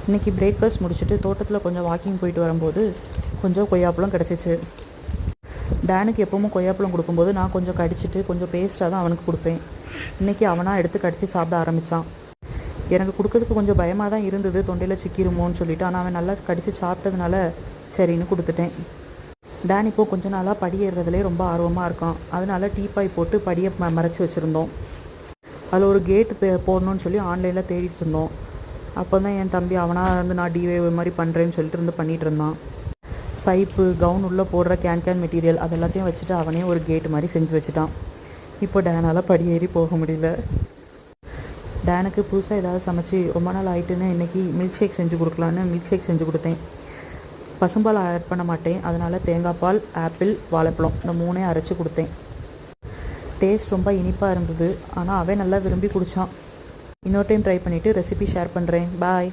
இன்றைக்கி பிரேக்ஃபாஸ்ட் முடிச்சுட்டு தோட்டத்தில் கொஞ்சம் வாக்கிங் போயிட்டு வரும்போது கொஞ்சம் கொய்யாப்பழம் கிடச்சிச்சு. டேனுக்கு எப்பவும் கொய்யாப்பழம் கொடுக்கும்போது நான் கொஞ்சம் கடிச்சிட்டு கொஞ்சம் பேஸ்ட்டாக தான் அவனுக்கு கொடுப்பேன். இன்றைக்கி அவனாக எடுத்து கடித்து சாப்பிட ஆரம்பித்தான். எனக்கு கொடுக்கறதுக்கு கொஞ்சம் பயமாக தான் இருந்தது, தொண்டையில் சிக்கிருமோன்னு சொல்லிட்டு. ஆனால் அவன் நல்லா கடித்து சாப்பிட்டதுனால சரின்னு கொடுத்துட்டேன். டேன் இப்போது கொஞ்ச நாளாக படி ஏறுறதுலே ரொம்ப ஆர்வமாக இருக்கான். அதனால் டீப்பாய் போட்டு படியை மறைச்சி வச்சுருந்தோம். அதில் ஒரு கேட்டு போடணுன்னு சொல்லி ஆன்லைனில் தேடிட்டு இருந்தோம். அப்போ தான் என் தம்பி அவனாக நான் டிஐஒய் மாதிரி பண்ணுறேன்னு சொல்லிட்டு பண்ணிகிட்டு இருந்தான். பைப்பு, கவுன் உள்ளே போடுற கேன் மெட்டீரியல் அதெல்லாத்தையும் வச்சுட்டு அவனே ஒரு கேட்டு மாதிரி செஞ்சு வச்சுட்டான். இப்போ டேனால் படியேறி போக முடியல. டேனுக்கு புதுசாக ஏதாவது சமைச்சு ரொம்ப நாள் ஆகிட்டுன்னு இன்றைக்கி மில்க் ஷேக் செஞ்சு கொடுக்கலான்னு மில்க் ஷேக் செஞ்சு கொடுத்தேன். பசும்பால் ஆட் பண்ண மாட்டேன், அதனால் தேங்காய் பால், ஆப்பிள், வாழைப்பழம் இந்த 3 அரைச்சி கொடுத்தேன். டேஸ்ட் ரொம்ப இனிப்பாக இருந்தது. ஆனால் அவன் நல்லா விரும்பி குடித்தான். இன்னொரு டைம் ட்ரை பண்ணிவிட்டு ரெசிபி ஷேர் பண்ணுறேன். பாய்.